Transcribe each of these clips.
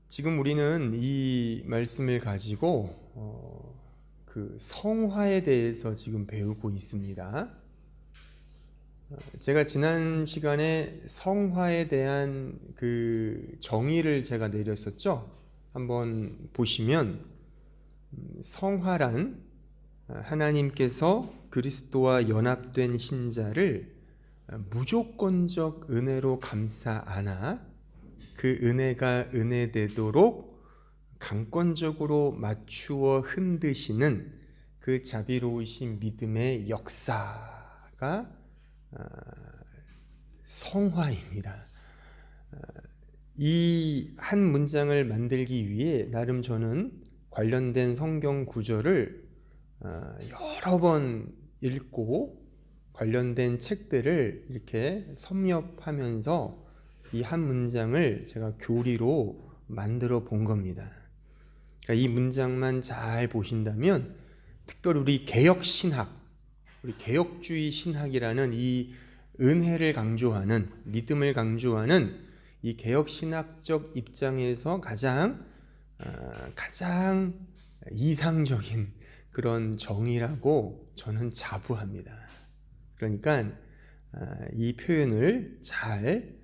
지금 우리는 이 말씀을 가지고 그 성화에 대해서 지금 배우고 있습니다. 제가 지난 시간에 성화에 대한 그 정의를 제가 내렸었죠. 한번 보시면 성화란 하나님께서 그리스도와 연합된 신자를 무조건적 은혜로 감싸 안아 그 은혜가 은혜되도록 강권적으로 맞추어 흔드시는 그 자비로우신 믿음의 역사가 성화입니다. 이 한 문장을 만들기 위해 나름 저는 관련된 성경 구절을 여러 번 읽고 관련된 책들을 이렇게 섭렵하면서 이 한 문장을 제가 교리로 만들어 본 겁니다. 그러니까 이 문장만 잘 보신다면 특별히 우리 개혁신학, 우리 개혁주의 신학이라는 이 은혜를 강조하는, 믿음을 강조하는 이 개혁신학적 입장에서 가장 이상적인 그런 정의라고 저는 자부합니다. 그러니까 이 표현을 잘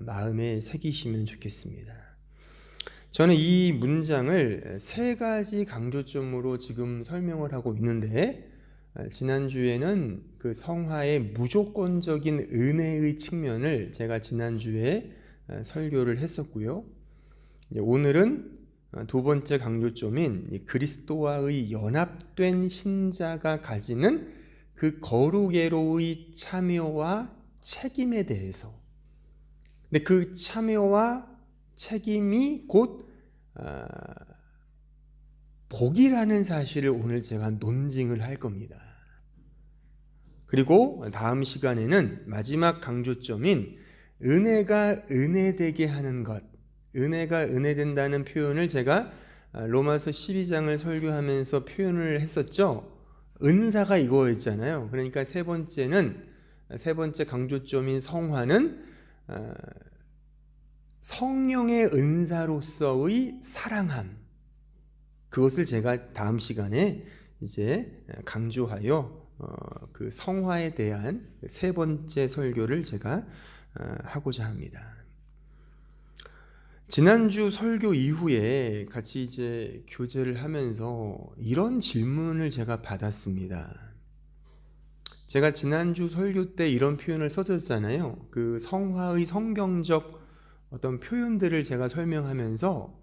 마음에 새기시면 좋겠습니다. 저는 이 문장을 세 가지 강조점으로 지금 설명을 하고 있는데, 지난주에는 그 성화의 무조건적인 은혜의 측면을 제가 지난주에 설교를 했었고요. 오늘은 두 번째 강조점인 그리스도와의 연합된 신자가 가지는 그 거룩애로의 참여와 책임에 대해서, 근데 그 참여와 책임이 곧 복이라는 사실을 오늘 제가 논증을 할 겁니다. 그리고 다음 시간에는 마지막 강조점인 은혜가 은혜되게 하는 것, 은혜가 은혜된다는 표현을 제가 로마서 12장을 설교하면서 표현을 했었죠. 은사가 이거였잖아요. 그러니까 세 번째 강조점인 성화는 성령의 은사로서의 사랑함, 그것을 제가 다음 시간에 이제 강조하여 그 성화에 대한 세 번째 설교를 제가 하고자 합니다. 지난주 설교 이후에 같이 이제 교제를 하면서 이런 질문을 제가 받았습니다. 제가 지난주 설교 때 이런 표현을 써줬잖아요. 그 성화의 성경적 어떤 표현들을 제가 설명하면서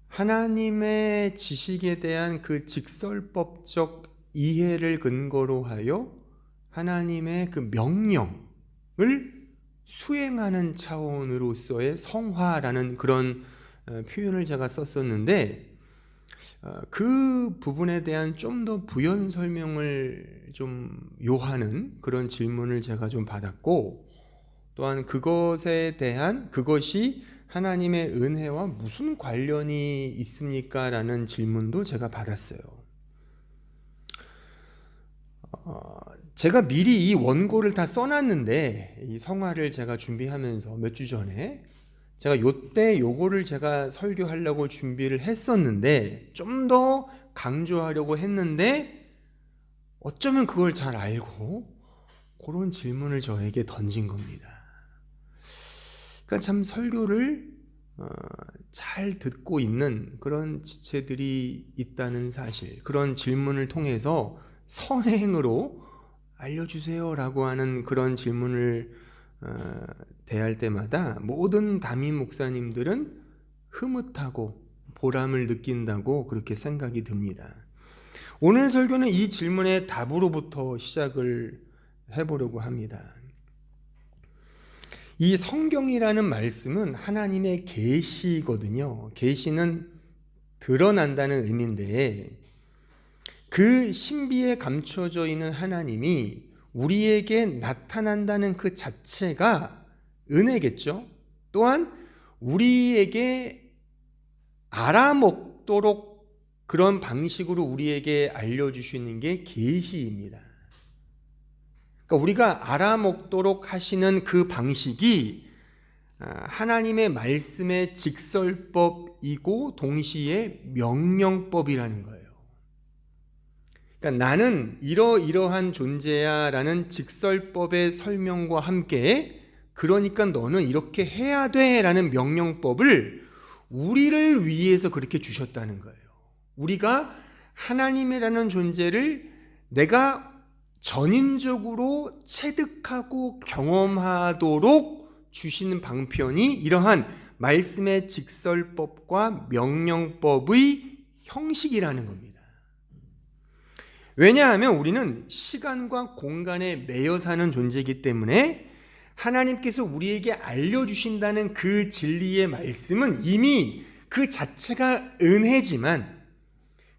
하나님의 지식에 대한 그 직설법적 이해를 근거로 하여 하나님의 그 명령을 수행하는 차원으로서의 성화라는 그런 표현을 제가 썼었는데, 그 부분에 대한 좀 더 부연 설명을 좀 요하는 그런 질문을 제가 좀 받았고, 또한 그것이 하나님의 은혜와 무슨 관련이 있습니까? 라는 질문도 제가 받았어요. 제가 미리 이 원고를 다 써놨는데, 이 성화를 제가 준비하면서 몇 주 전에 제가 요때 요거를 제가 설교하려고 준비를 했었는데, 좀 더 강조하려고 했는데 어쩌면 그걸 잘 알고 그런 질문을 저에게 던진 겁니다. 그러니까 참 설교를 잘 듣고 있는 그런 지체들이 있다는 사실, 그런 질문을 통해서 선행으로 알려주세요 라고 하는 그런 질문을 대할 때마다 모든 담임 목사님들은 흐뭇하고 보람을 느낀다고 그렇게 생각이 듭니다. 오늘 설교는 이 질문의 답으로부터 시작을 해보려고 합니다. 이 성경이라는 말씀은 하나님의 계시거든요. 계시는 드러난다는 의미인데, 그 신비에 감춰져 있는 하나님이 우리에게 나타난다는 그 자체가 은혜겠죠. 또한 우리에게 알아먹도록 그런 방식으로 우리에게 알려주시는 게 계시입니다. 그러니까 우리가 알아먹도록 하시는 그 방식이 하나님의 말씀의 직설법이고 동시에 명령법이라는 거예요. 그러니까 나는 이러이러한 존재야 라는 직설법의 설명과 함께 그러니까 너는 이렇게 해야 돼 라는 명령법을 우리를 위해서 그렇게 주셨다는 거예요. 우리가 하나님이라는 존재를 내가 전인적으로 체득하고 경험하도록 주시는 방편이 이러한 말씀의 직설법과 명령법의 형식이라는 겁니다. 왜냐하면 우리는 시간과 공간에 매여 사는 존재이기 때문에 하나님께서 우리에게 알려주신다는 그 진리의 말씀은 이미 그 자체가 은혜지만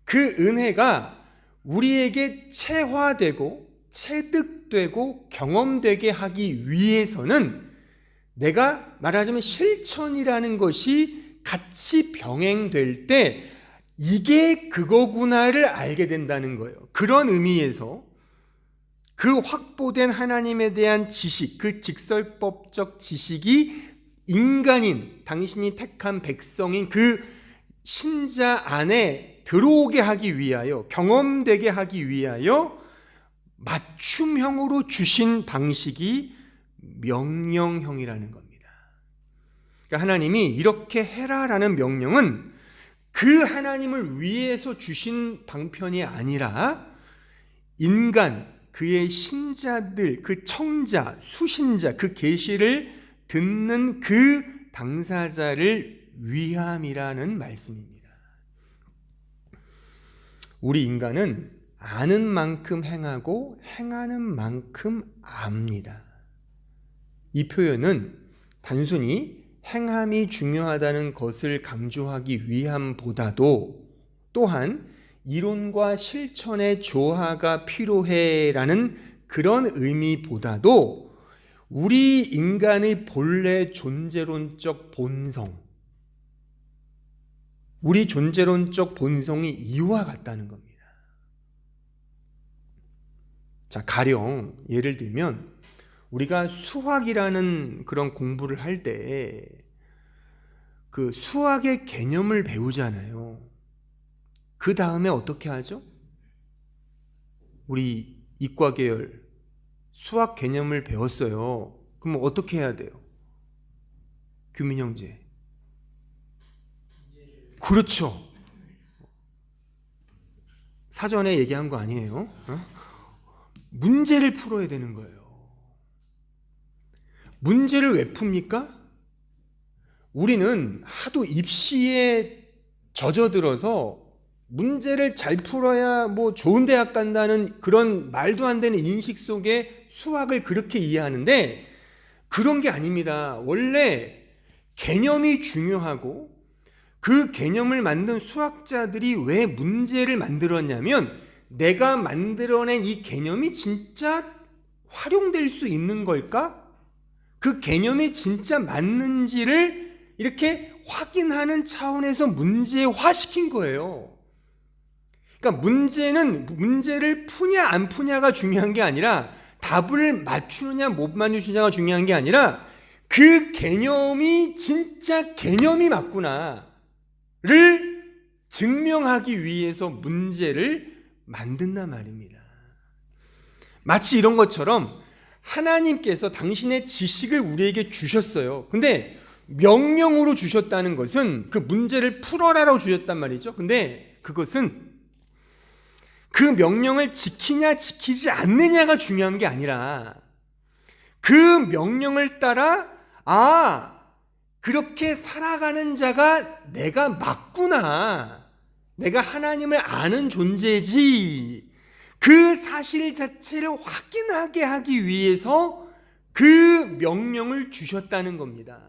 그 은혜가 우리에게 체화되고 체득되고 경험되게 하기 위해서는 내가 말하자면 실천이라는 것이 같이 병행될 때 이게 그거구나를 알게 된다는 거예요. 그런 의미에서 그 확보된 하나님에 대한 지식, 그 직설법적 지식이 인간인 당신이 택한 백성인 그 신자 안에 들어오게 하기 위하여, 경험되게 하기 위하여 맞춤형으로 주신 방식이 명령형이라는 겁니다. 그러니까 하나님이 이렇게 해라라는 명령은 그 하나님을 위해서 주신 방편이 아니라 인간, 그의 신자들, 그 청자, 수신자, 그 계시를 듣는 그 당사자를 위함이라는 말씀입니다. 우리 인간은 아는 만큼 행하고 행하는 만큼 압니다. 이 표현은 단순히 행함이 중요하다는 것을 강조하기 위함보다도 또한 이론과 실천의 조화가 필요해라는 그런 의미보다도 우리 인간의 본래 존재론적 본성, 우리 존재론적 본성이 이와 같다는 겁니다. 자, 가령 예를 들면 우리가 수학이라는 그런 공부를 할 때 그 수학의 개념을 배우잖아요. 그 다음에 어떻게 하죠? 우리 이과 계열 수학 개념을 배웠어요. 그럼 어떻게 해야 돼요? 규민 형제. 그렇죠. 사전에 얘기한 거 아니에요? 문제를 풀어야 되는 거예요. 문제를 왜 풉니까? 우리는 하도 입시에 젖어들어서 문제를 잘 풀어야 뭐 좋은 대학 간다는 그런 말도 안 되는 인식 속에 수학을 그렇게 이해하는데 그런 게 아닙니다. 원래 개념이 중요하고 그 개념을 만든 수학자들이 왜 문제를 만들었냐면 내가 만들어낸 이 개념이 진짜 활용될 수 있는 걸까? 그 개념이 진짜 맞는지를 이렇게 확인하는 차원에서 문제화시킨 거예요. 그러니까 문제를 푸냐 안 푸냐가 중요한 게 아니라 답을 맞추느냐 못 맞추느냐가 중요한 게 아니라 그 개념이 진짜 개념이 맞구나를 증명하기 위해서 문제를 만든단 말입니다. 마치 이런 것처럼 하나님께서 당신의 지식을 우리에게 주셨어요. 근데 명령으로 주셨다는 것은 그 문제를 풀어라라고 주셨단 말이죠. 근데 그것은 그 명령을 지키냐 지키지 않느냐가 중요한 게 아니라 그 명령을 따라 그렇게 살아가는 자가 내가 맞구나. 내가 하나님을 아는 존재지. 그 사실 자체를 확인하게 하기 위해서 그 명령을 주셨다는 겁니다.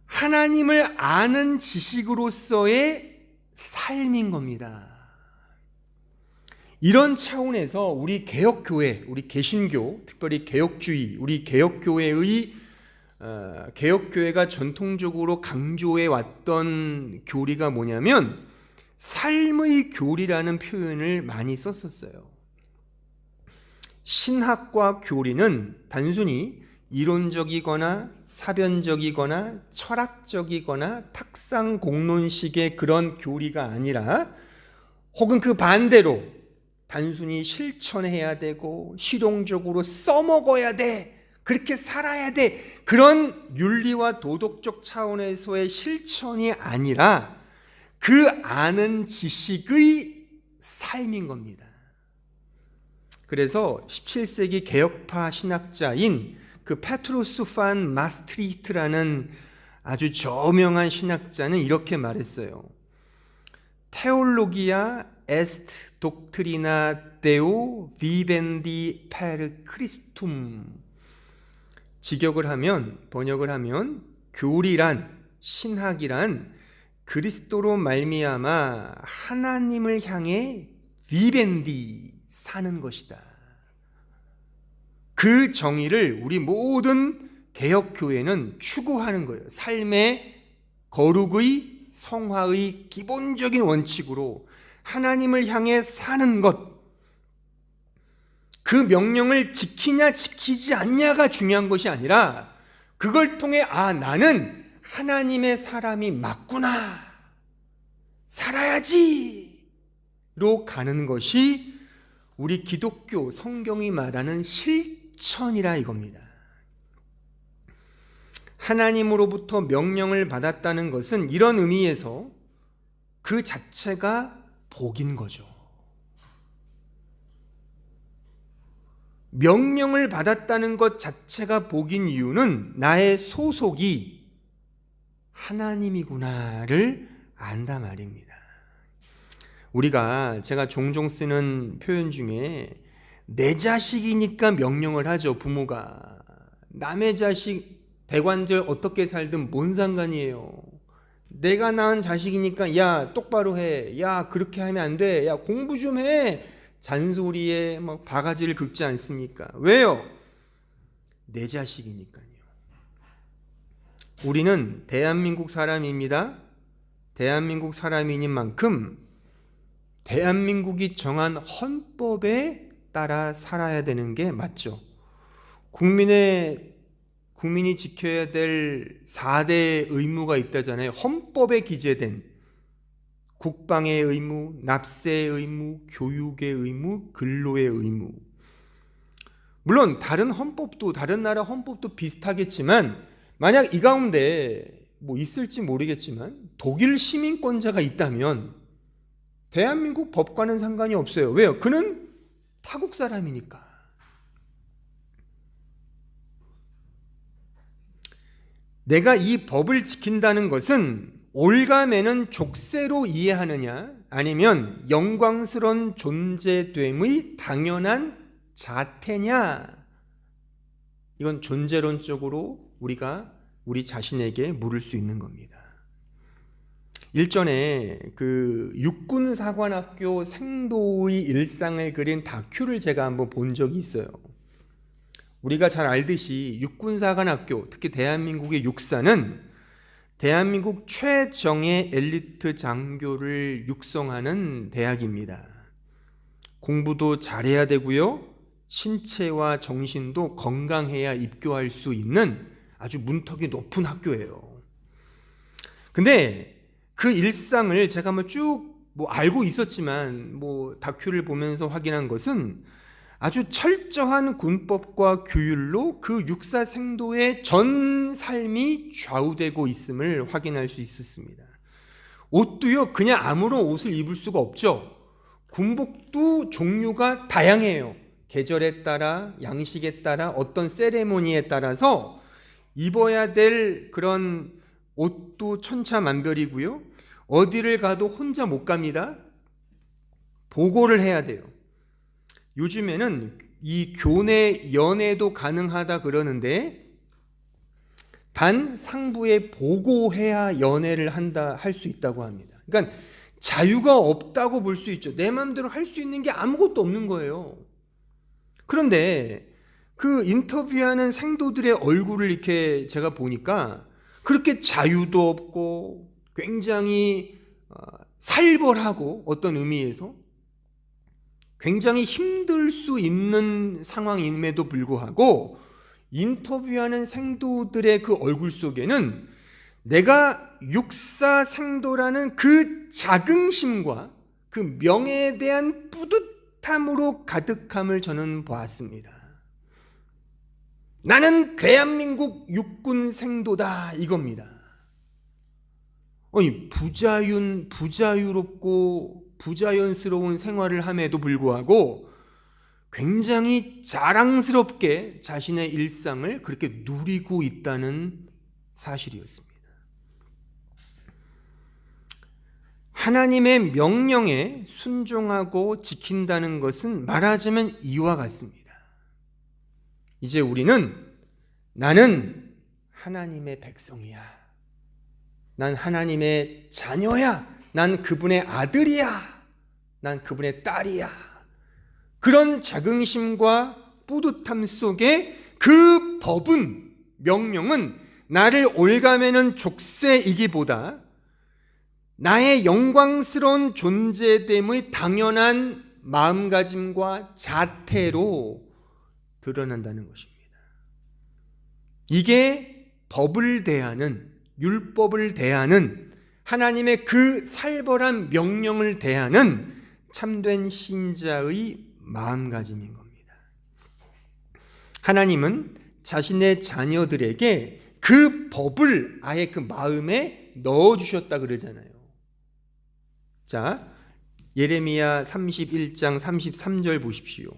하나님을 아는 지식으로서의 삶인 겁니다. 이런 차원에서 우리 개혁교회, 우리 개신교, 특별히 개혁주의, 우리 개혁교회의 개혁교회가 전통적으로 강조해 왔던 교리가 뭐냐면 삶의 교리라는 표현을 많이 썼었어요. 신학과 교리는 단순히 이론적이거나 사변적이거나 철학적이거나 탁상 공론식의 그런 교리가 아니라, 혹은 그 반대로 단순히 실천해야 되고 실용적으로 써먹어야 돼, 그렇게 살아야 돼, 그런 윤리와 도덕적 차원에서의 실천이 아니라 그 아는 지식의 삶인 겁니다. 그래서 17세기 개혁파 신학자인 그 페트루스 판 마스트리히트라는 아주 저명한 신학자는 이렇게 말했어요. Theologia est doctrina Deo vivendi per Christum. 직역을 하면, 번역을 하면, 교리란, 신학이란 그리스도로 말미암아 하나님을 향해 vivendi, 사는 것이다. 그 정의를 우리 모든 개혁교회는 추구하는 거예요. 삶의 거룩의, 성화의 기본적인 원칙으로 하나님을 향해 사는 것, 그 명령을 지키냐 지키지 않냐가 중요한 것이 아니라 그걸 통해 나는 하나님의 사람이 맞구나, 살아야지로 가는 것이 우리 기독교 성경이 말하는 실천이라 이겁니다. 하나님으로부터 명령을 받았다는 것은 이런 의미에서 그 자체가 복인 거죠. 명령을 받았다는 것 자체가 복인 이유는 나의 소속이 하나님이구나를 안다 말입니다. 제가 종종 쓰는 표현 중에 내 자식이니까 명령을 하죠. 부모가 남의 자식 대관절 어떻게 살든 뭔 상관이에요. 내가 낳은 자식이니까 야 똑바로 해, 야 그렇게 하면 안 돼, 야 공부 좀 해, 잔소리에 막 바가지를 긁지 않습니까? 왜요? 내 자식이니까요. 우리는 대한민국 사람입니다. 대한민국 사람인 만큼 대한민국이 정한 헌법에 따라 살아야 되는 게 맞죠. 국민이 지켜야 될 4대 의무가 있다잖아요. 헌법에 기재된 국방의 의무, 납세의 의무, 교육의 의무, 근로의 의무. 물론 다른 나라 헌법도 비슷하겠지만 만약 이 가운데 있을지 모르겠지만 독일 시민권자가 있다면 대한민국 법과는 상관이 없어요. 왜요? 그는 타국 사람이니까. 내가 이 법을 지킨다는 것은 올가매는 족쇄로 이해하느냐, 아니면 영광스러운 존재됨의 당연한 자태냐, 이건 존재론적으로 우리가 우리 자신에게 물을 수 있는 겁니다. 일전에 그 육군사관학교 생도의 일상을 그린 다큐를 제가 한번 본 적이 있어요. 우리가 잘 알듯이 육군사관학교, 특히 대한민국의 육사는 대한민국 최정예 엘리트 장교를 육성하는 대학입니다. 공부도 잘해야 되고요, 신체와 정신도 건강해야 입교할 수 있는 아주 문턱이 높은 학교예요. 근데 그 일상을 제가 쭉 알고 있었지만 다큐를 보면서 확인한 것은 아주 철저한 군법과 규율로 그 육사 생도의 전 삶이 좌우되고 있음을 확인할 수 있었습니다. 옷도요, 그냥 아무런 옷을 입을 수가 없죠. 군복도 종류가 다양해요. 계절에 따라, 양식에 따라, 어떤 세레모니에 따라서 입어야 될 그런 옷도 천차만별이고요. 어디를 가도 혼자 못 갑니다. 보고를 해야 돼요. 요즘에는 이 교내 연애도 가능하다 그러는데 단 상부에 보고해야 연애를 할 수 있다고 합니다. 그러니까 자유가 없다고 볼 수 있죠. 내 마음대로 할 수 있는 게 아무것도 없는 거예요. 그런데 그 인터뷰하는 생도들의 얼굴을 이렇게 제가 보니까 그렇게 자유도 없고 굉장히 살벌하고, 어떤 의미에서 굉장히 힘들 수 있는 상황임에도 불구하고 인터뷰하는 생도들의 그 얼굴 속에는 내가 육사 생도라는 그 자긍심과 그 명예에 대한 뿌듯함으로 가득함을 저는 보았습니다. 나는 대한민국 육군 생도다, 이겁니다. 부자유롭고 부자연스러운 생활을 함에도 불구하고 굉장히 자랑스럽게 자신의 일상을 그렇게 누리고 있다는 사실이었습니다. 하나님의 명령에 순종하고 지킨다는 것은 말하자면 이와 같습니다. 이제 우리는 나는 하나님의 백성이야. 난 하나님의 자녀야. 난 그분의 아들이야. 난 그분의 딸이야. 그런 자긍심과 뿌듯함 속에 그 법은, 명령은 나를 올가매는 족쇄이기보다 나의 영광스러운 존재됨의 당연한 마음가짐과 자태로 드러난다는 것입니다. 이게 법을 대하는, 율법을 대하는, 하나님의 그 살벌한 명령을 대하는 참된 신자의 마음가짐인 겁니다. 하나님은 자신의 자녀들에게 그 법을 아예 그 마음에 넣어주셨다 그러잖아요. 자, 예레미야 31장 33절 보십시오.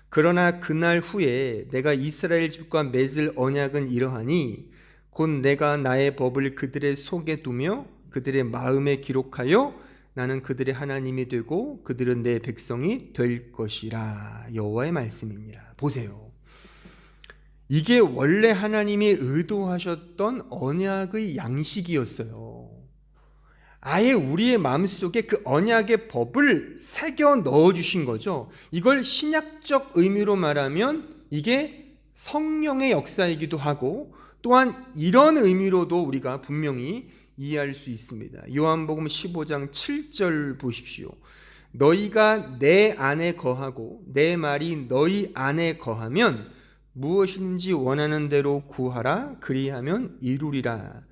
그러나 그날 후에 내가 이스라엘 집과 맺을 언약은 이러하니 곧 내가 나의 법을 그들의 속에 두며 그들의 마음에 기록하여 나는 그들의 하나님이 되고 그들은 내 백성이 될 것이라. 여호와의 말씀이니라. 보세요. 이게 원래 하나님이 의도하셨던 언약의 양식이었어요. 아예 우리의 마음속에 그 언약의 법을 새겨 넣어주신 거죠. 이걸 신약적 의미로 말하면 이게 성령의 역사이기도 하고, 또한 이런 의미로도 우리가 분명히 이해할 수 있습니다. 요한복음 15장 7절 보십시오. 너희가 내 안에 거하고 내 말이 너희 안에 거하면 무엇인지 원하는 대로 구하라. 그리하면 이루리라.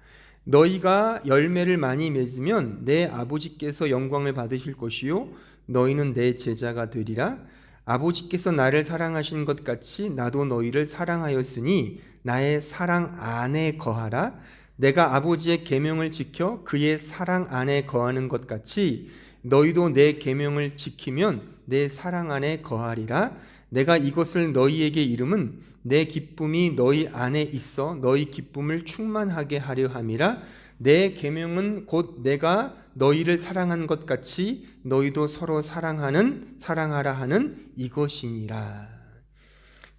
너희가 열매를 많이 맺으면 내 아버지께서 영광을 받으실 것이요 너희는 내 제자가 되리라. 아버지께서 나를 사랑하신 것 같이 나도 너희를 사랑하였으니 나의 사랑 안에 거하라. 내가 아버지의 계명을 지켜 그의 사랑 안에 거하는 것 같이 너희도 내 계명을 지키면 내 사랑 안에 거하리라. 내가 이것을 너희에게 이름은 내 기쁨이 너희 안에 있어 너희 기쁨을 충만하게 하려 함이라. 내 계명은 곧 내가 너희를 사랑한 것 같이 너희도 서로 사랑하라 하는 이것이니라.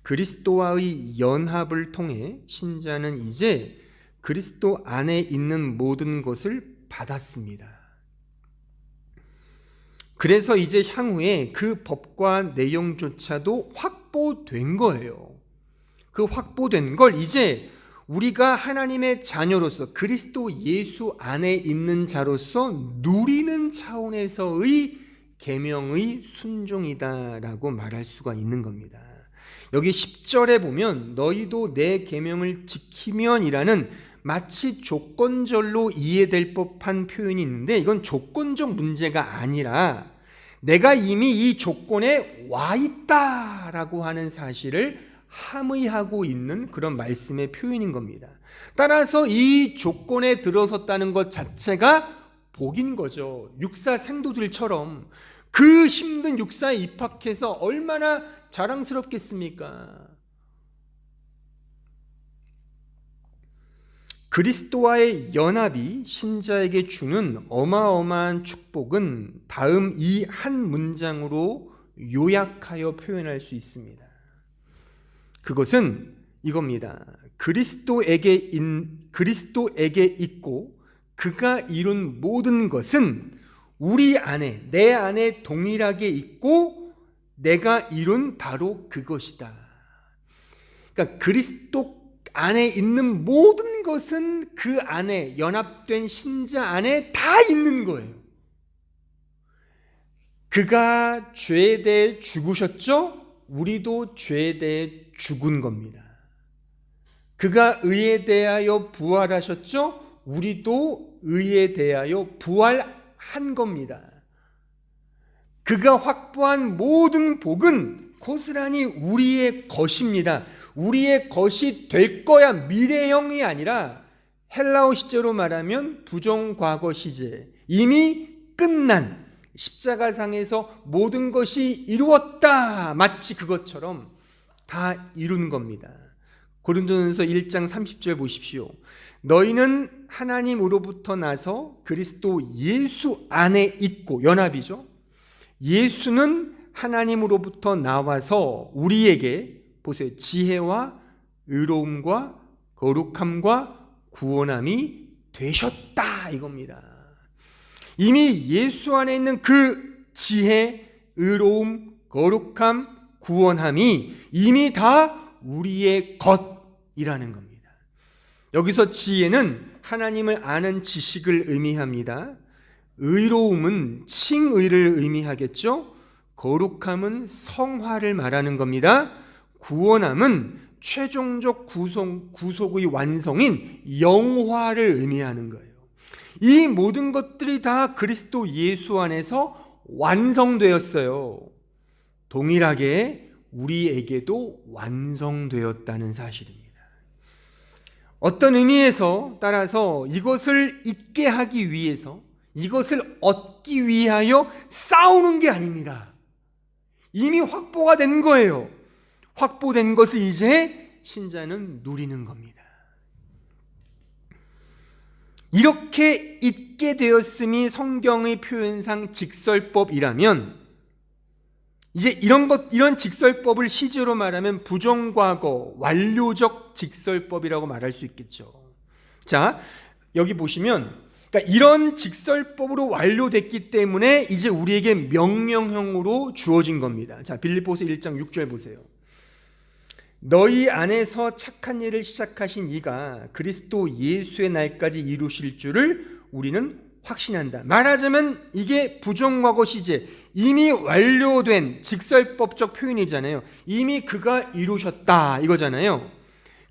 그리스도와의 연합을 통해 신자는 이제 그리스도 안에 있는 모든 것을 받았습니다. 그래서 이제 향후에 그 법과 내용조차도 확보된 거예요. 그 확보된 걸 이제 우리가 하나님의 자녀로서 그리스도 예수 안에 있는 자로서 누리는 차원에서의 계명의 순종이다라고 말할 수가 있는 겁니다. 여기 10절에 보면 너희도 내 계명을 지키면이라는 마치 조건절로 이해될 법한 표현이 있는데, 이건 조건적 문제가 아니라 내가 이미 이 조건에 와 있다라고 하는 사실을 함의하고 있는 그런 말씀의 표현인 겁니다. 따라서 이 조건에 들어섰다는 것 자체가 복인 거죠. 육사 생도들처럼 그 힘든 육사에 입학해서 얼마나 자랑스럽겠습니까? 그리스도와의 연합이 신자에게 주는 어마어마한 축복은 다음 이 한 문장으로 요약하여 표현할 수 있습니다. 그것은 이겁니다. 그리스도에게 있고 그가 이룬 모든 것은 우리 안에, 내 안에 동일하게 있고 내가 이룬 바로 그것이다. 그러니까 그리스도 안에 있는 모든 것은 그 안에, 연합된 신자 안에 다 있는 거예요. 그가 죄에 대해 죽으셨죠? 우리도 죄에 대해 죽은 겁니다. 그가 의에 대하여 부활하셨죠? 우리도 의에 대하여 부활한 겁니다. 그가 확보한 모든 복은 고스란히 우리의 것입니다. 우리의 것이 될 거야. 미래형이 아니라 헬라어 시제로 말하면 부정과거 시제. 이미 끝난 십자가상에서 모든 것이 이루었다. 마치 그것처럼 다 이룬 겁니다. 고린도전서 1장 30절 보십시오. 너희는 하나님으로부터 나서 그리스도 예수 안에 있고, 연합이죠. 예수는 하나님으로부터 나와서 우리에게 보세요. 지혜와 의로움과 거룩함과 구원함이 되셨다 이겁니다. 이미 예수 안에 있는 그 지혜, 의로움, 거룩함, 구원함이 이미 다 우리의 것이라는 겁니다. 여기서 지혜는 하나님을 아는 지식을 의미합니다. 의로움은 칭의를 의미하겠죠. 거룩함은 성화를 말하는 겁니다. 구원함은 최종적 구속의 완성인 영화를 의미하는 거예요. 이 모든 것들이 다 그리스도 예수 안에서 완성되었어요. 동일하게 우리에게도 완성되었다는 사실입니다. 어떤 의미에서 따라서 이것을 잊게 하기 위해서, 이것을 얻기 위하여 싸우는 게 아닙니다. 이미 확보가 된 거예요. 확보된 것을 이제 신자는 누리는 겁니다. 이렇게 잊게 되었음이 성경의 표현상 직설법이라면, 이제 이런 직설법을 시제로 말하면 부정과거, 완료적 직설법이라고 말할 수 있겠죠. 자, 여기 보시면, 그러니까 이런 직설법으로 완료됐기 때문에 이제 우리에게 명령형으로 주어진 겁니다. 자, 빌립보서 1장 6절 보세요. 너희 안에서 착한 일을 시작하신 이가 그리스도 예수의 날까지 이루실 줄을 우리는 확신한다. 말하자면 이게 부정과거 시제, 이미 완료된 직설법적 표현이잖아요. 이미 그가 이루셨다 이거잖아요.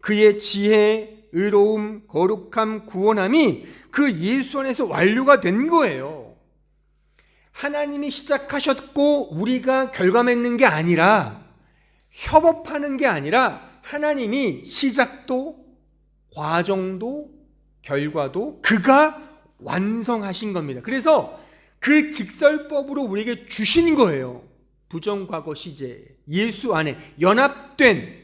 그의 지혜, 의로움, 거룩함, 구원함이 그 예수 안에서 완료가 된 거예요. 하나님이 시작하셨고 우리가 결과맺는 게 아니라, 협업하는 게 아니라 하나님이 시작도 과정도 결과도 그가 완성하신 겁니다. 그래서 그 직설법으로 우리에게 주신 거예요. 부정과거 시제, 예수 안에 연합된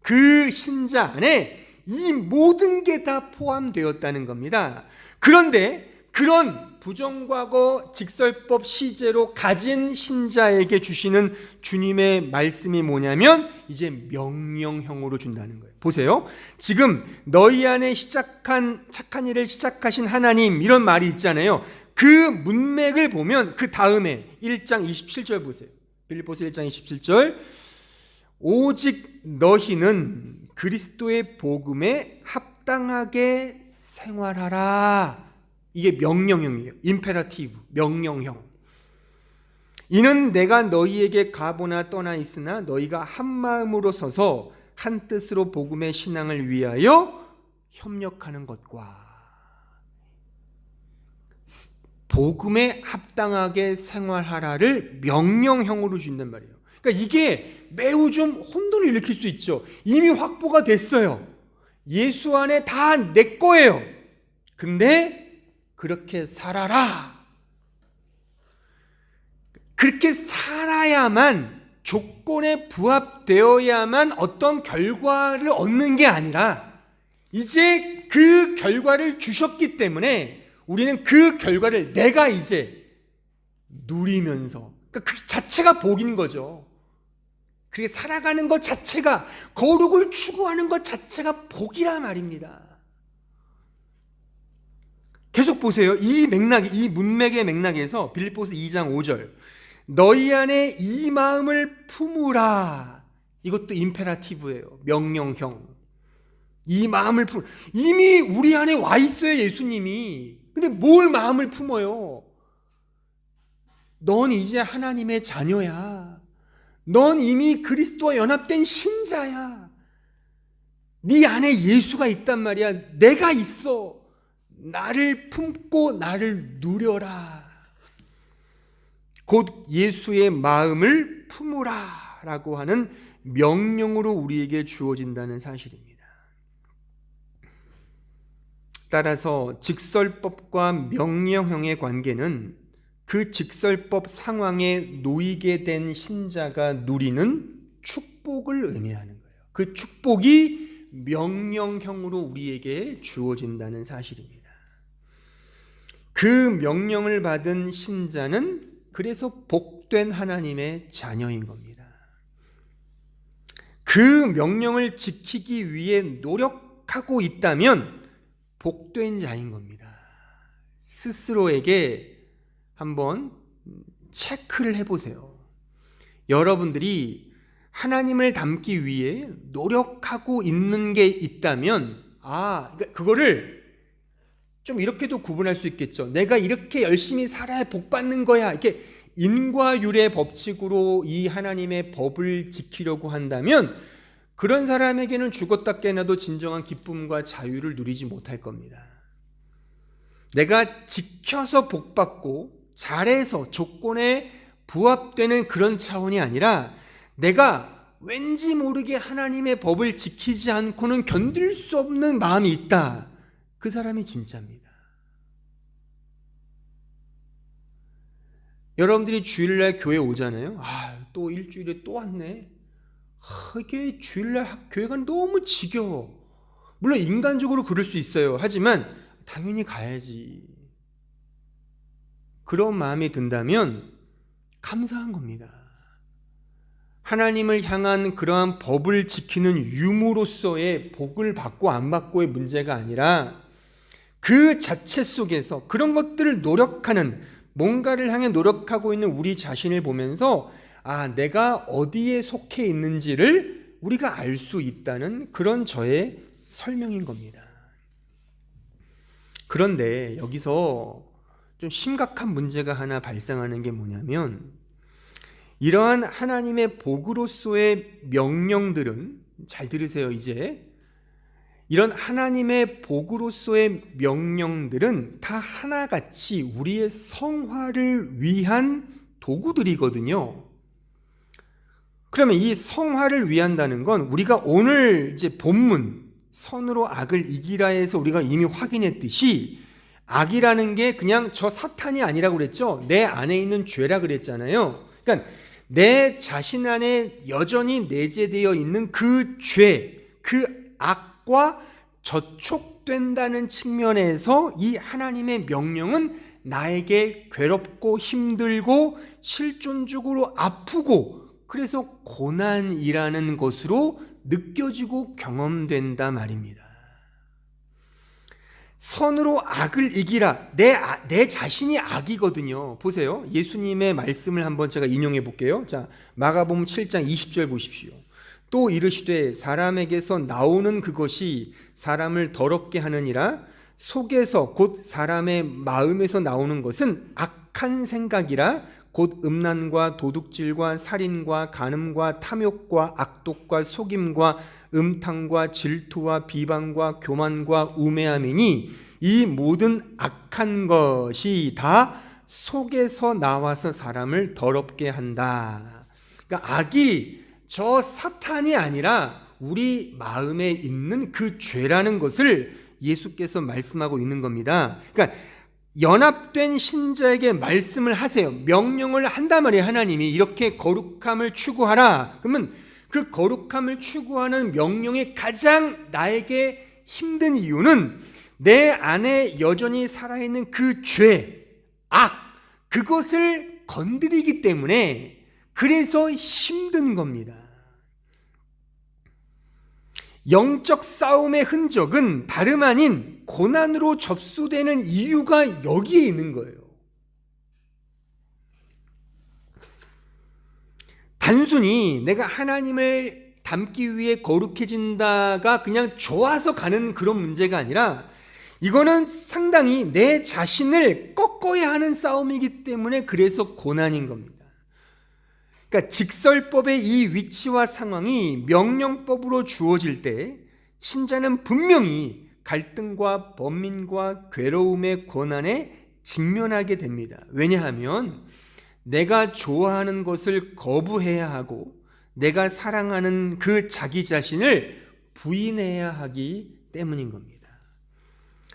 그 신자 안에 이 모든 게 다 포함되었다는 겁니다. 그런데 그런 부정과거 직설법 시제로 가진 신자에게 주시는 주님의 말씀이 뭐냐면 이제 명령형으로 준다는 거예요. 보세요. 지금 너희 안에 시작한 착한 일을 시작하신 하나님, 이런 말이 있잖아요. 그 문맥을 보면 그 다음에 1장 27절 보세요. 빌립보서 1장 27절. 오직 너희는 그리스도의 복음에 합당하게 생활하라. 이게 명령형이에요. 임페라티브, 명령형. 이는 내가 너희에게 가보나 떠나 있으나 너희가 한 마음으로 서서 한 뜻으로 복음의 신앙을 위하여 협력하는 것과, 복음에 합당하게 생활하라를 명령형으로 준단 말이에요. 그러니까 이게 매우 좀 혼돈을 일으킬 수 있죠. 이미 확보가 됐어요. 예수 안에 다 내 거예요. 근데 그렇게 살아라. 그렇게 살아야만, 조건에 부합되어야만 어떤 결과를 얻는 게 아니라 이제 그 결과를 주셨기 때문에 우리는 그 결과를 내가 이제 누리면서, 그러니까 그 자체가 복인 거죠. 그렇게 살아가는 것 자체가, 거룩을 추구하는 것 자체가 복이라 말입니다. 계속 보세요. 이 맥락, 이 문맥의 맥락에서 빌립보서 2장 5절. 너희 안에 이 마음을 품으라. 이것도 임페라티브예요. 명령형. 이 마음을 품으라. 이미 우리 안에 와 있어요, 예수님이. 근데 뭘 마음을 품어요? 넌 이제 하나님의 자녀야. 넌 이미 그리스도와 연합된 신자야. 네 안에 예수가 있단 말이야. 내가 있어. 나를 품고 나를 누려라. 곧 예수의 마음을 품으라 라고 하는 명령으로 우리에게 주어진다는 사실입니다. 따라서 직설법과 명령형의 관계는 그 직설법 상황에 놓이게 된 신자가 누리는 축복을 의미하는 거예요. 그 축복이 명령형으로 우리에게 주어진다는 사실입니다. 그 명령을 받은 신자는 그래서 복된 하나님의 자녀인 겁니다. 그 명령을 지키기 위해 노력하고 있다면 복된 자인 겁니다. 스스로에게 한번 체크를 해보세요. 여러분들이 하나님을 닮기 위해 노력하고 있는 게 있다면 그거를 좀 이렇게도 구분할 수 있겠죠. 내가 이렇게 열심히 살아야 복 받는 거야. 이렇게 인과율의 법칙으로 이 하나님의 법을 지키려고 한다면 그런 사람에게는 죽었다 깨어나도 진정한 기쁨과 자유를 누리지 못할 겁니다. 내가 지켜서 복 받고 잘해서 조건에 부합되는 그런 차원이 아니라 내가 왠지 모르게 하나님의 법을 지키지 않고는 견딜 수 없는 마음이 있다. 그 사람이 진짜입니다. 여러분들이 주일날 교회 오잖아요. 또 일주일에 또 왔네. 이게 주일날 교회가 너무 지겨워. 물론 인간적으로 그럴 수 있어요. 하지만 당연히 가야지. 그런 마음이 든다면 감사한 겁니다. 하나님을 향한 그러한 법을 지키는 유무로서의 복을 받고 안 받고의 문제가 아니라 그 자체 속에서 그런 것들을 노력하는, 뭔가를 향해 노력하고 있는 우리 자신을 보면서 내가 어디에 속해 있는지를 우리가 알 수 있다는 그런 저의 설명인 겁니다. 그런데 여기서 좀 심각한 문제가 하나 발생하는 게 뭐냐면, 이러한 하나님의 복으로서의 명령들은, 잘 들으세요 이제, 이런 하나님의 복으로서의 명령들은 다 하나같이 우리의 성화를 위한 도구들이거든요. 그러면 이 성화를 위한다는 건 우리가 오늘 이제 본문 선으로 악을 이기라에서 우리가 이미 확인했듯이 악이라는 게 그냥 저 사탄이 아니라고 그랬죠. 내 안에 있는 죄라 그랬잖아요. 그러니까 내 자신 안에 여전히 내재되어 있는 그 죄, 그 악과 저촉된다는 측면에서 이 하나님의 명령은 나에게 괴롭고 힘들고 실존적으로 아프고 그래서 고난이라는 것으로 느껴지고 경험된다 말입니다. 선으로 악을 이기라. 내 자신이 악이거든요. 보세요. 예수님의 말씀을 한번 제가 인용해 볼게요. 자, 마가복음 7장 20절 보십시오. 또 이르시되 사람에게서 나오는 그것이 사람을 더럽게 하느니라. 속에서 곧 사람의 마음에서 나오는 것은 악한 생각이라. 곧 음란과 도둑질과 살인과 간음과 탐욕과 악독과 속임과 음탕과 질투와 비방과 교만과 우매함이니 이 모든 악한 것이 다 속에서 나와서 사람을 더럽게 한다. 그러니까 악이 저 사탄이 아니라 우리 마음에 있는 그 죄라는 것을 예수께서 말씀하고 있는 겁니다. 그러니까 연합된 신자에게 말씀을 하세요. 명령을 한단 말이에요. 하나님이 이렇게 거룩함을 추구하라. 그러면 그 거룩함을 추구하는 명령이 가장 나에게 힘든 이유는 내 안에 여전히 살아있는 그 죄, 악, 그것을 건드리기 때문에 그래서 힘든 겁니다. 영적 싸움의 흔적은 다름 아닌 고난으로 접수되는 이유가 여기에 있는 거예요. 단순히 내가 하나님을 닮기 위해 거룩해진다가 그냥 좋아서 가는 그런 문제가 아니라 이거는 상당히 내 자신을 꺾어야 하는 싸움이기 때문에 그래서 고난인 겁니다. 그러니까 직설법의 이 위치와 상황이 명령법으로 주어질 때 신자는 분명히 갈등과 번민과 괴로움의 고난에 직면하게 됩니다. 왜냐하면 내가 좋아하는 것을 거부해야 하고 내가 사랑하는 그 자기 자신을 부인해야 하기 때문인 겁니다.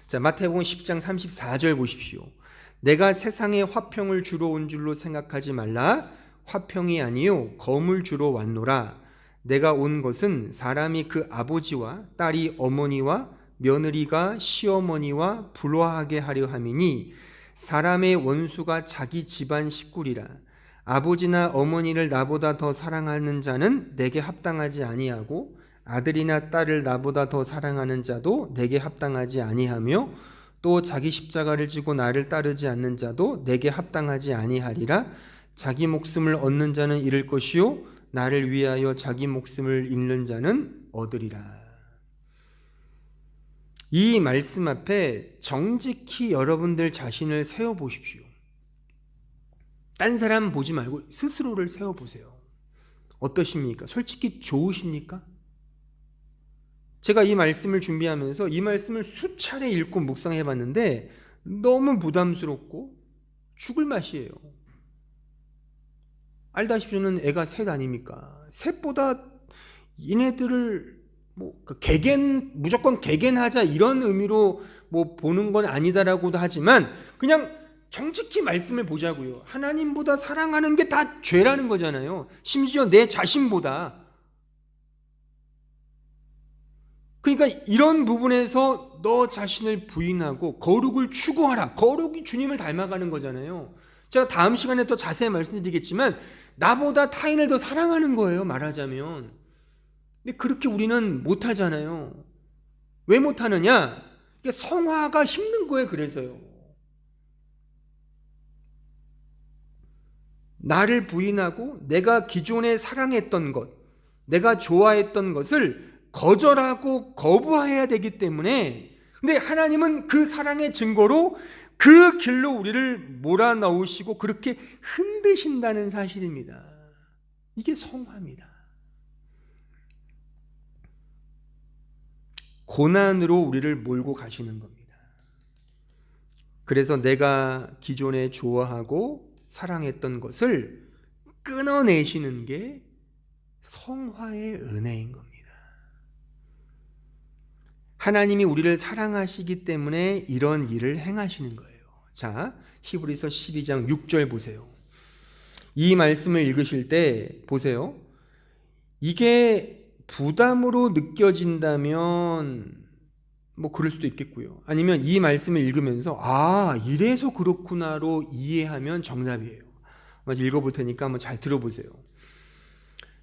자, 마태복음 10장 34절 보십시오. 내가 세상에 화평을 주러 온 줄로 생각하지 말라. 화평이 아니요 검을 주러 왔노라. 내가 온 것은 사람이 그 아버지와 딸이 어머니와 며느리가 시어머니와 불화하게 하려 함이니 사람의 원수가 자기 집안 식구리라. 아버지나 어머니를 나보다 더 사랑하는 자는 내게 합당하지 아니하고 아들이나 딸을 나보다 더 사랑하는 자도 내게 합당하지 아니하며 또 자기 십자가를 지고 나를 따르지 않는 자도 내게 합당하지 아니하리라. 자기 목숨을 얻는 자는 잃을 것이요 나를 위하여 자기 목숨을 잃는 자는 얻으리라. 이 말씀 앞에 정직히 여러분들 자신을 세워보십시오. 딴 사람 보지 말고 스스로를 세워보세요. 어떠십니까? 솔직히 좋으십니까? 제가 이 말씀을 준비하면서 이 말씀을 수차례 읽고 묵상해 봤는데 너무 부담스럽고 죽을 맛이에요. 알다시피 저는 애가 셋 아닙니까? 셋보다 얘네들을 무조건 개견하자 이런 의미로 보는 건 아니다라고도 하지만 그냥 정직히 말씀을 보자고요. 하나님보다 사랑하는 게 다 죄라는 거잖아요. 심지어 내 자신보다. 그러니까 이런 부분에서 너 자신을 부인하고 거룩을 추구하라. 거룩이 주님을 닮아가는 거잖아요. 제가 다음 시간에 또 자세히 말씀드리겠지만 나보다 타인을 더 사랑하는 거예요, 말하자면. 근데 그렇게 우리는 못하잖아요. 왜 못하느냐? 성화가 힘든 거예요. 그래서요. 나를 부인하고 내가 기존에 사랑했던 것, 내가 좋아했던 것을 거절하고 거부해야 되기 때문에, 근데 하나님은 그 사랑의 증거로 그 길로 우리를 몰아넣으시고 그렇게 흔드신다는 사실입니다. 이게 성화입니다. 고난으로 우리를 몰고 가시는 겁니다. 그래서 내가 기존에 좋아하고 사랑했던 것을 끊어내시는 게 성화의 은혜인 겁니다. 하나님이 우리를 사랑하시기 때문에 이런 일을 행하시는 거예요. 자, 히브리서 12장 6절 보세요. 이 말씀을 읽으실 때 보세요. 이게 부담으로 느껴진다면 그럴 수도 있겠고요. 아니면 이 말씀을 읽으면서 이래서 그렇구나로 이해하면 정답이에요. 읽어볼 테니까 한번 잘 들어보세요.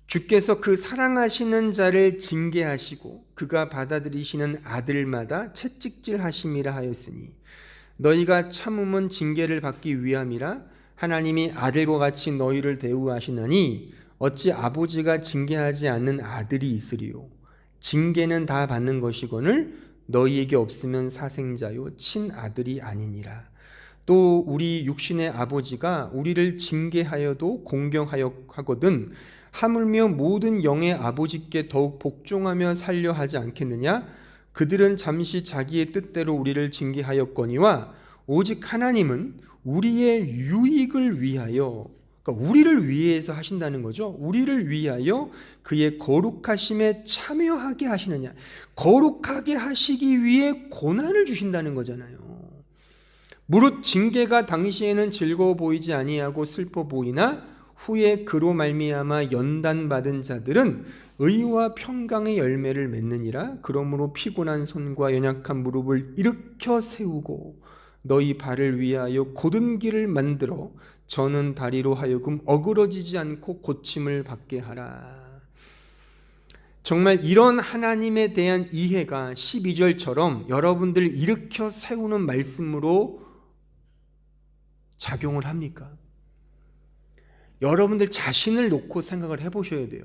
주께서 그 사랑하시는 자를 징계하시고 그가 받아들이시는 아들마다 채찍질하심이라 하였으니 너희가 참음은 징계를 받기 위함이라. 하나님이 아들과 같이 너희를 대우하시나니 어찌 아버지가 징계하지 않는 아들이 있으리요. 징계는 다 받는 것이거늘 너희에게 없으면 사생자요 친아들이 아니니라. 또 우리 육신의 아버지가 우리를 징계하여도 공경하여 하거든 하물며 모든 영의 아버지께 더욱 복종하며 살려 하지 않겠느냐? 그들은 잠시 자기의 뜻대로 우리를 징계하였거니와 오직 하나님은 우리의 유익을 위하여, 그러니까 우리를 위해서 하신다는 거죠. 우리를 위하여 그의 거룩하심에 참여하게 하시느냐. 거룩하게 하시기 위해 고난을 주신다는 거잖아요. 무릇 징계가 당시에는 즐거워 보이지 아니하고 슬퍼 보이나 후에 그로 말미암아 연단받은 자들은 의와 평강의 열매를 맺느니라. 그러므로 피곤한 손과 연약한 무릎을 일으켜 세우고 너희 발을 위하여 곧은 길을 만들어 저는 다리로 하여금 어그러지지 않고 고침을 받게 하라. 정말 이런 하나님에 대한 이해가 12절처럼 여러분들 일으켜 세우는 말씀으로 작용을 합니까? 여러분들 자신을 놓고 생각을 해보셔야 돼요.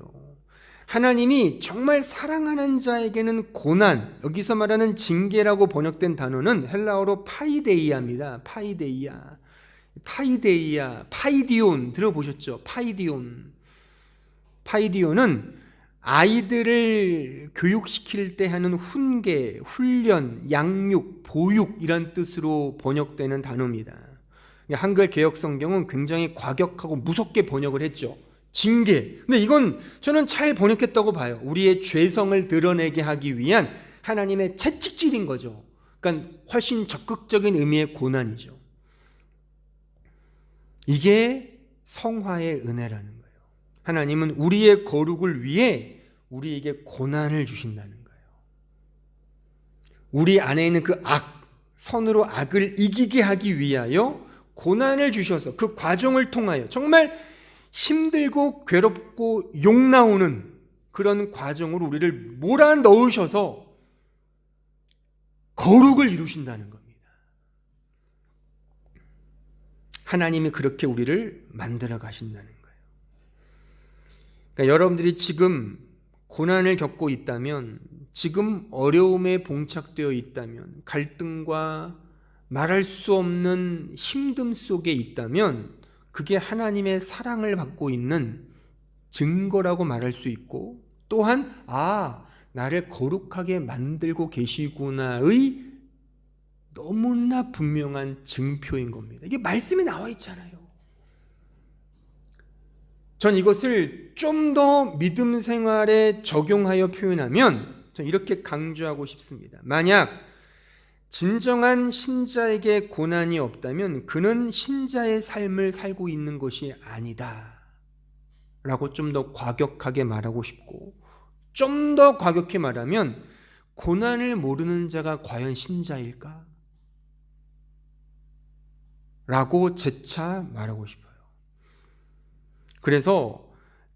하나님이 정말 사랑하는 자에게는 고난, 여기서 말하는 징계라고 번역된 단어는 헬라어로 파이데이아입니다. 파이디온 들어보셨죠? 파이디온은 아이들을 교육시킬 때 하는 훈계, 훈련, 양육, 보육 이란 뜻으로 번역되는 단어입니다. 한글 개역 성경은 굉장히 과격하고 무섭게 번역을 했죠. 징계. 근데 이건 저는 잘 번역했다고 봐요. 우리의 죄성을 드러내게 하기 위한 하나님의 채찍질인 거죠. 그러니까 훨씬 적극적인 의미의 고난이죠. 이게 성화의 은혜라는 거예요. 하나님은 우리의 거룩을 위해 우리에게 고난을 주신다는 거예요. 우리 안에 있는 그 선으로 악을 이기게 하기 위하여 고난을 주셔서 그 과정을 통하여 정말 힘들고 괴롭고 욕 나오는 그런 과정으로 우리를 몰아넣으셔서 거룩을 이루신다는 겁니다. 하나님이 그렇게 우리를 만들어 가신다는 거예요. 그러니까 여러분들이 지금 고난을 겪고 있다면, 지금 어려움에 봉착되어 있다면, 갈등과 말할 수 없는 힘듦 속에 있다면 그게 하나님의 사랑을 받고 있는 증거라고 말할 수 있고, 또한 나를 거룩하게 만들고 계시구나의 너무나 분명한 증표인 겁니다. 이게 말씀에 나와 있잖아요. 전 이것을 좀 더 믿음 생활에 적용하여 표현하면 전 이렇게 강조하고 싶습니다. 만약 진정한 신자에게 고난이 없다면 그는 신자의 삶을 살고 있는 것이 아니다 라고 좀 더 과격하게 말하고 싶고, 좀 더 과격히 말하면 고난을 모르는 자가 과연 신자일까? 라고 재차 말하고 싶어요. 그래서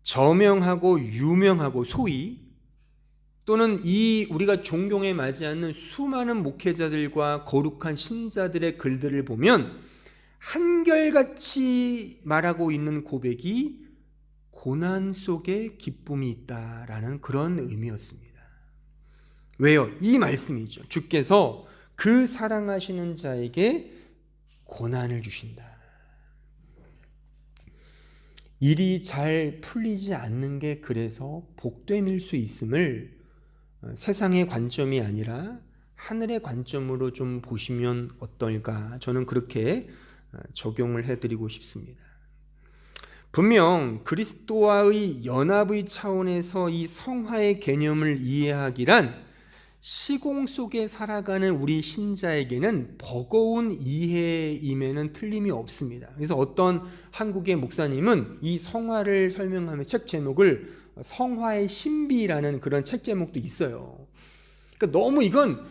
저명하고 유명하고 소위 또는 우리가 존경에 맞지 않는 수많은 목회자들과 거룩한 신자들의 글들을 보면 한결같이 말하고 있는 고백이 고난 속에 기쁨이 있다라는 그런 의미였습니다. 왜요? 이 말씀이죠. 주께서 그 사랑하시는 자에게 고난을 주신다. 일이 잘 풀리지 않는 게 그래서 복됨일 수 있음을 세상의 관점이 아니라 하늘의 관점으로 좀 보시면 어떨까? 저는 그렇게 적용을 해드리고 싶습니다. 분명 그리스도와의 연합의 차원에서 이 성화의 개념을 이해하기란 시공 속에 살아가는 우리 신자에게는 버거운 이해임에는 틀림이 없습니다. 그래서 어떤 한국의 목사님은 이 성화를 설명하며 책 제목을 성화의 신비라는 그런 책 제목도 있어요. 그러니까 너무 이건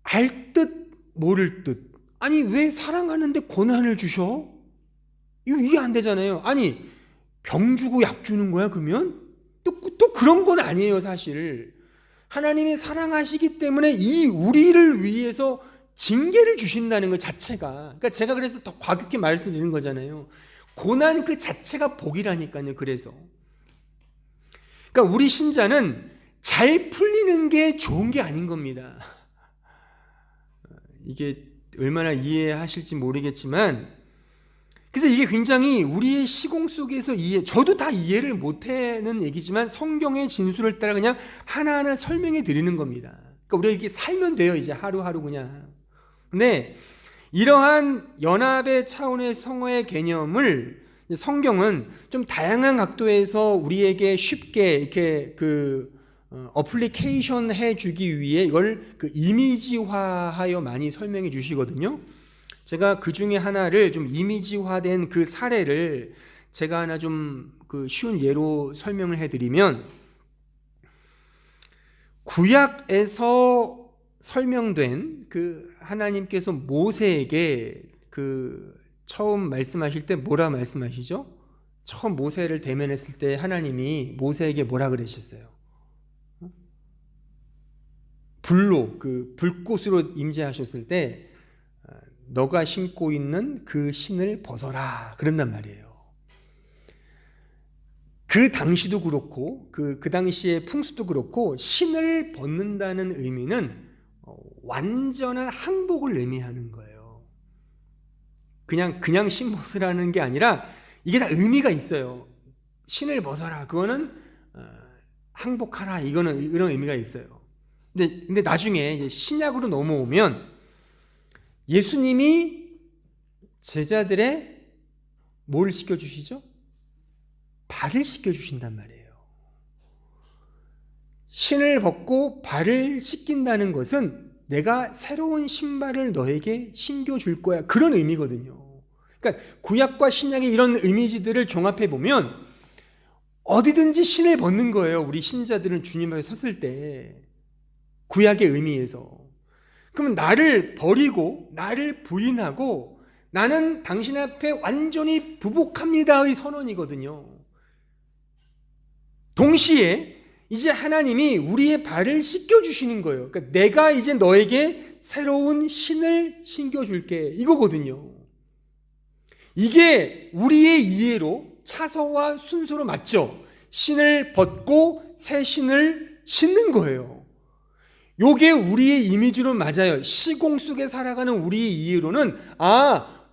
알 듯 모를 듯. 아니 왜 사랑하는데 고난을 주셔? 이거 이해 안 되잖아요. 아니 병 주고 약 주는 거야 그러면? 또 그런 건 아니에요 사실. 하나님이 사랑하시기 때문에 이 우리를 위해서 징계를 주신다는 것 자체가, 그러니까 제가 그래서 더 과격히 말씀드리는 거잖아요. 고난 그 자체가 복이라니까요. 그래서 그러니까 우리 신자는 잘 풀리는 게 좋은 게 아닌 겁니다. 이게 얼마나 이해하실지 모르겠지만, 그래서 이게 굉장히 우리의 시공 속에서 저도 다 이해를 못하는 얘기지만 성경의 진술을 따라 그냥 하나하나 설명해 드리는 겁니다. 그러니까 우리가 이렇게 살면 돼요. 이제 하루하루 그냥. 근데 이러한 연합의 차원의 성화의 개념을 성경은 좀 다양한 각도에서 우리에게 쉽게 이렇게 어플리케이션 해주기 위해 이걸 이미지화하여 많이 설명해 주시거든요. 제가 그 중에 하나를 좀 이미지화된 그 사례를 제가 하나 좀 쉬운 예로 설명을 해드리면, 구약에서 설명된 하나님께서 모세에게 처음 말씀하실 때 뭐라 말씀하시죠? 처음 모세를 대면했을 때 하나님이 모세에게 뭐라 그러셨어요? 불로 불꽃으로 임재하셨을 때 너가 신고 있는 그 신을 벗어라 그런단 말이에요. 그 당시도 그렇고 그 당시의 풍습도 그렇고 신을 벗는다는 의미는 완전한 항복을 의미하는 거예요. 그냥 신 벗으라는 게 아니라 이게 다 의미가 있어요. 신을 벗어라. 그거는 항복하라, 이거는 이런 의미가 있어요. 근데 나중에 이제 신약으로 넘어오면 예수님이 제자들의 뭘 시켜주시죠? 발을 씻겨주신단 말이에요. 신을 벗고 발을 씻긴다는 것은 내가 새로운 신발을 너에게 신겨줄 거야, 그런 의미거든요. 그러니까 구약과 신약의 이런 이미지들을 종합해 보면 어디든지 신을 벗는 거예요. 우리 신자들은 주님 앞에 섰을 때 구약의 의미에서. 그러면 나를 버리고 나를 부인하고 나는 당신 앞에 완전히 부복합니다의 선언이거든요. 동시에 이제 하나님이 우리의 발을 씻겨주시는 거예요. 그러니까 내가 이제 너에게 새로운 신을 신겨줄게, 이거거든요. 이게 우리의 이해로 차서와 순서로 맞죠? 신을 벗고 새 신을 신는 거예요. 요게 우리의 이미지로 맞아요. 시공 속에 살아가는 우리의 이해로는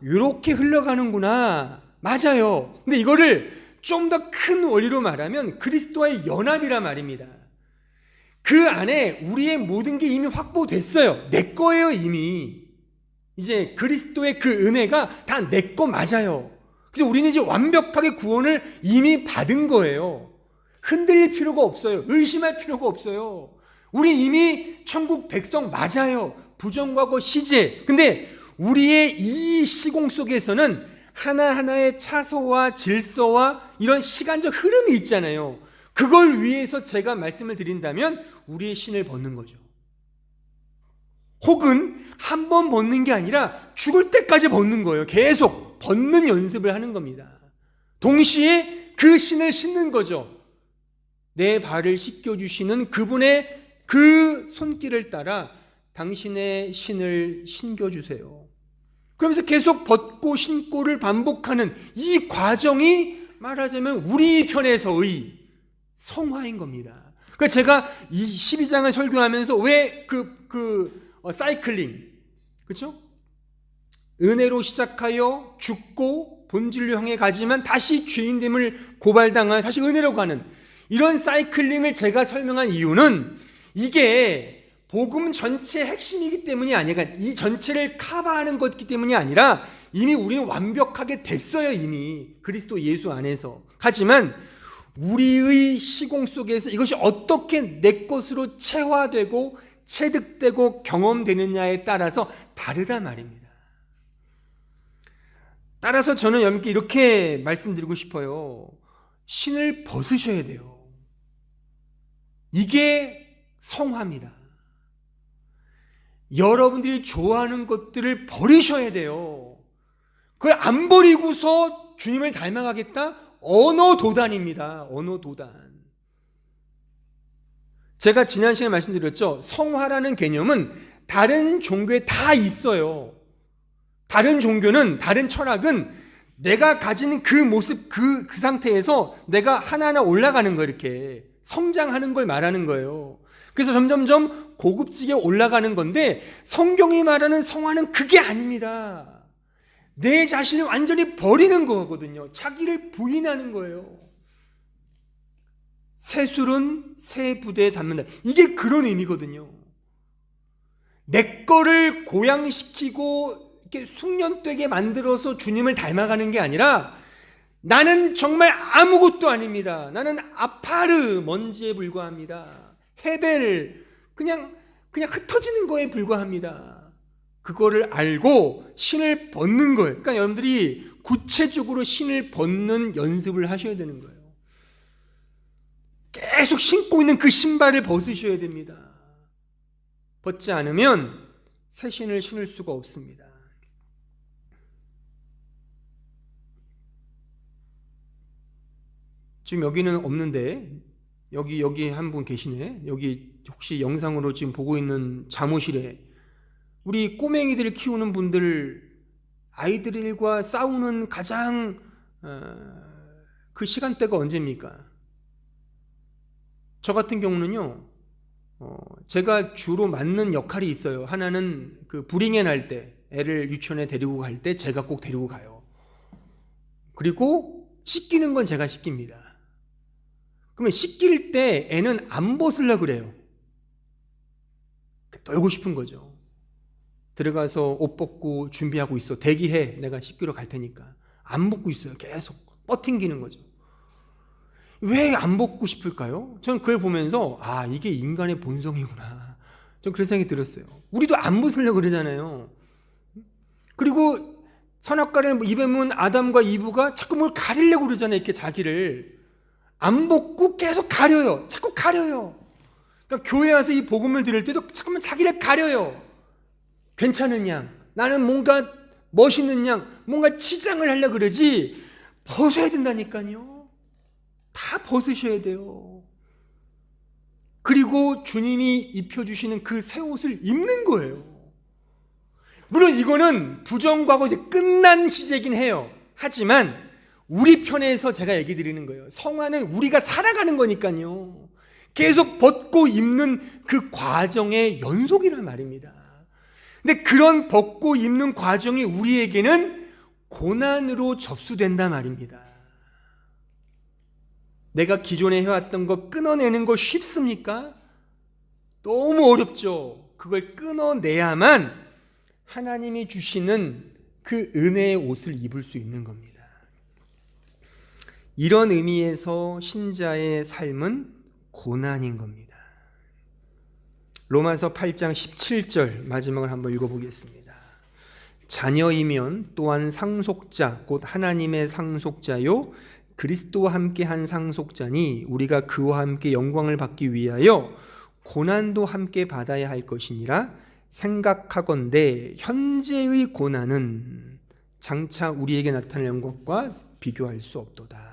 이렇게 흘러가는구나, 맞아요. 근데 이거를 좀 더 큰 원리로 말하면 그리스도와의 연합이란 말입니다. 그 안에 우리의 모든 게 이미 확보됐어요. 내 거예요, 이미. 이제 그리스도의 그 은혜가 다 내 거 맞아요. 그래서 우리는 이제 완벽하게 구원을 이미 받은 거예요. 흔들릴 필요가 없어요. 의심할 필요가 없어요. 우리 이미 천국 백성 맞아요. 부정과거 시제. 근데 우리의 이 시공 속에서는 하나하나의 차소와 질서와 이런 시간적 흐름이 있잖아요. 그걸 위해서 제가 말씀을 드린다면 우리의 신을 벗는 거죠. 혹은 한 번 벗는 게 아니라 죽을 때까지 벗는 거예요. 계속 벗는 연습을 하는 겁니다. 동시에 그 신을 신는 거죠. 내 발을 씻겨주시는 그분의 그 손길을 따라 당신의 신을 신겨주세요. 그러면서 계속 벗고 신고를 반복하는 이 과정이 말하자면 우리 편에서의 성화인 겁니다. 그러니까 제가 이 12장을 설교하면서 왜 사이클링, 그렇죠? 은혜로 시작하여 죽고 본질로 향해 가지만 다시 죄인됨을 고발당하여 다시 은혜로 가는 이런 사이클링을 제가 설명한 이유는 이게 복음 전체의 핵심이기 때문이 아니라, 이 전체를 커버하는 것이기 때문이 아니라 이미 우리는 완벽하게 됐어요. 이미 그리스도 예수 안에서. 하지만 우리의 시공 속에서 이것이 어떻게 내 것으로 체화되고 체득되고 경험되느냐에 따라서 다르단 말입니다. 따라서 저는 여러분께 이렇게 말씀드리고 싶어요. 신을 벗으셔야 돼요. 이게 성화입니다. 여러분들이 좋아하는 것들을 버리셔야 돼요. 그걸 안 버리고서 주님을 닮아가겠다? 언어 도단입니다. 언어 도단. 제가 지난 시간에 말씀드렸죠. 성화라는 개념은 다른 종교에 다 있어요. 다른 종교는, 다른 철학은 내가 가지는 그 모습, 그 상태에서 내가 하나하나 올라가는 거예요. 이렇게 성장하는 걸 말하는 거예요. 그래서 점점점 고급지게 올라가는 건데 성경이 말하는 성화는 그게 아닙니다. 내 자신을 완전히 버리는 거거든요. 자기를 부인하는 거예요. 새 술은 새 부대에 담는다. 이게 그런 의미거든요. 내 거를 고양시키고 이렇게 숙련되게 만들어서 주님을 닮아가는 게 아니라 나는 정말 아무것도 아닙니다. 나는 아파르 먼지에 불과합니다. 헤벨 그냥 흩어지는 거에 불과합니다. 그거를 알고 신을 벗는 거예요. 그러니까 여러분들이 구체적으로 신을 벗는 연습을 하셔야 되는 거예요. 계속 신고 있는 그 신발을 벗으셔야 됩니다. 벗지 않으면 새 신을 신을 수가 없습니다. 지금 여기는 없는데 여기 한 분 계시네. 여기 혹시 영상으로 지금 보고 있는 사무실에 우리 꼬맹이들 키우는 분들 아이들과 싸우는 가장 그 시간대가 언제입니까? 저 같은 경우는요, 제가 주로 맡는 역할이 있어요. 하나는 그 브링앤 할 때, 애를 유치원에 데리고 갈 때 제가 꼭 데리고 가요. 그리고 씻기는 건 제가 씻깁니다. 그러면 씻길 때 애는 안 벗으려고 그래요. 놀고 싶은 거죠. 들어가서 옷 벗고 준비하고 있어. 대기해. 내가 씻기러 갈 테니까. 안 벗고 있어요. 계속 뻗팅기는 거죠. 왜 안 벗고 싶을까요? 저는 그걸 보면서 이게 인간의 본성이구나. 전 그런 생각이 들었어요. 우리도 안 벗으려고 그러잖아요. 그리고 선악과를 입에 문 아담과 이브가 자꾸 뭘 가리려고 그러잖아요. 이렇게 자기를 안 벗고 계속 가려요. 자꾸 가려요. 그러니까 교회 와서 이 복음을 들을 때도 자꾸만 자기를 가려요. 괜찮은 양, 나는 뭔가 멋있는 양, 뭔가 치장을 하려고 그러지 벗어야 된다니까요. 다 벗으셔야 돼요. 그리고 주님이 입혀주시는 그 새 옷을 입는 거예요. 물론 이거는 부정과거 이제 끝난 시제긴 해요. 하지만 우리 편에서 제가 얘기 드리는 거예요. 성화는 우리가 살아가는 거니까요. 계속 벗고 입는 그 과정의 연속이란 말입니다. 근데 그런 벗고 입는 과정이 우리에게는 고난으로 접수된단 말입니다. 내가 기존에 해왔던 거 끊어내는 거 쉽습니까? 너무 어렵죠. 그걸 끊어내야만 하나님이 주시는 그 은혜의 옷을 입을 수 있는 겁니다. 이런 의미에서 신자의 삶은 고난인 겁니다. 로마서 8장 17절 마지막을 한번 읽어보겠습니다. 자녀이면 또한 상속자 곧 하나님의 상속자요 그리스도와 함께 한 상속자니 우리가 그와 함께 영광을 받기 위하여 고난도 함께 받아야 할 것이니라. 생각하건대 현재의 고난은 장차 우리에게 나타날 것과 비교할 수 없도다.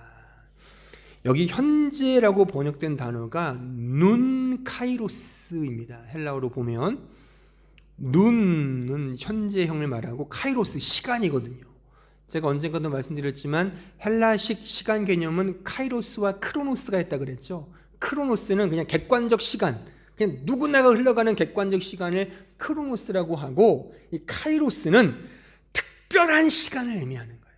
여기 현재라고 번역된 단어가 눈 카이로스입니다. 헬라어로 보면 눈은 현재형을 말하고 카이로스 시간이거든요. 제가 언젠가도 말씀드렸지만 헬라식 시간 개념은 카이로스와 크로노스가 있다 그랬죠. 크로노스는 그냥 객관적 시간, 그냥 누구나가 흘러가는 객관적 시간을 크로노스라고 하고, 이 카이로스는 특별한 시간을 의미하는 거예요.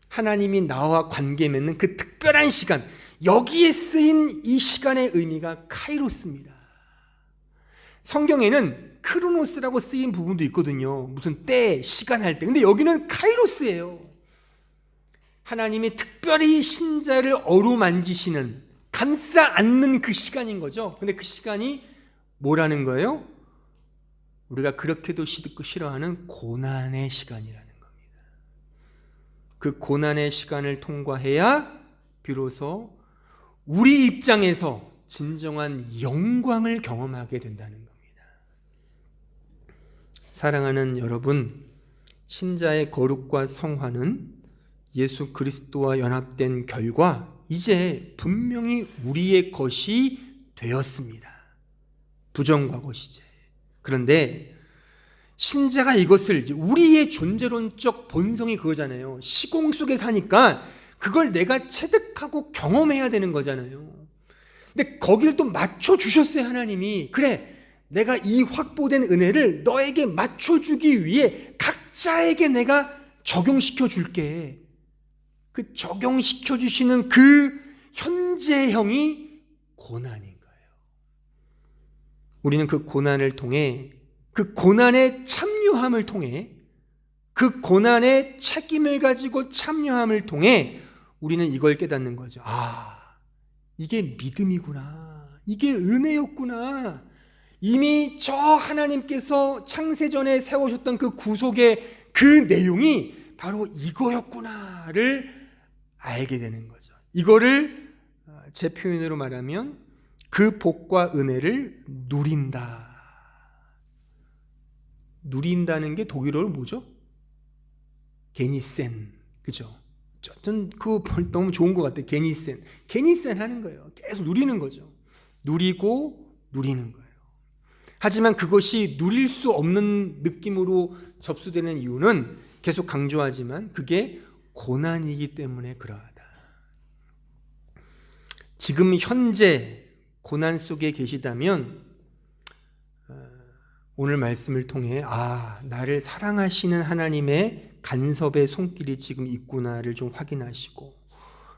하나님이 나와 관계 맺는 그 특별한 시간, 여기에 쓰인 이 시간의 의미가 카이로스입니다. 성경에는 크로노스라고 쓰인 부분도 있거든요. 무슨 때, 시간 할 때. 근데 여기는 카이로스예요. 하나님이 특별히 신자를 어루만지시는, 감싸 안는 그 시간인 거죠. 근데 그 시간이 뭐라는 거예요? 우리가 그렇게도 싫어하는 고난의 시간이라는 겁니다. 그 고난의 시간을 통과해야 비로소 우리 입장에서 진정한 영광을 경험하게 된다는 겁니다. 사랑하는 여러분, 신자의 거룩과 성화는 예수 그리스도와 연합된 결과 이제 분명히 우리의 것이 되었습니다. 부정과거 시제. 그런데 신자가 이것을, 우리의 존재론적 본성이 그거잖아요. 시공 속에 사니까 그걸 내가 체득하고 경험해야 되는 거잖아요. 근데 거기를 또 맞춰주셨어요, 하나님이. 그래, 내가 이 확보된 은혜를 너에게 맞춰주기 위해 각자에게 내가 적용시켜 줄게. 그 적용시켜 주시는 그 현재형이 고난인 거예요. 우리는 그 고난을 통해, 그 고난의 참여함을 통해, 그 고난의 책임을 가지고 참여함을 통해 우리는 이걸 깨닫는 거죠. 이게 믿음이구나. 이게 은혜였구나. 이미 저 하나님께서 창세전에 세우셨던 그 구속의 그 내용이 바로 이거였구나를 알게 되는 거죠. 이거를 제 표현으로 말하면 그 복과 은혜를 누린다. 누린다는 게 독일어로 뭐죠? 게니센. 그죠? 전 그거 너무 좋은 것 같아요. 게니센. 게니센 하는 거예요. 계속 누리는 거죠. 누리고 누리는 거예요. 하지만 그것이 누릴 수 없는 느낌으로 접수되는 이유는 계속 강조하지만 그게 고난이기 때문에 그러하다. 지금 현재 고난 속에 계시다면 오늘 말씀을 통해 나를 사랑하시는 하나님의 간섭의 손길이 지금 있구나를 좀 확인하시고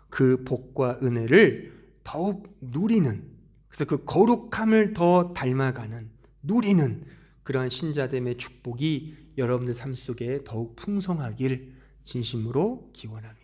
그 복과 은혜를 더욱 누리는, 그래서 그 거룩함을 더 닮아가는, 누리는 그러한 신자됨의 축복이 여러분들 삶 속에 더욱 풍성하길 진심으로 기원합니다.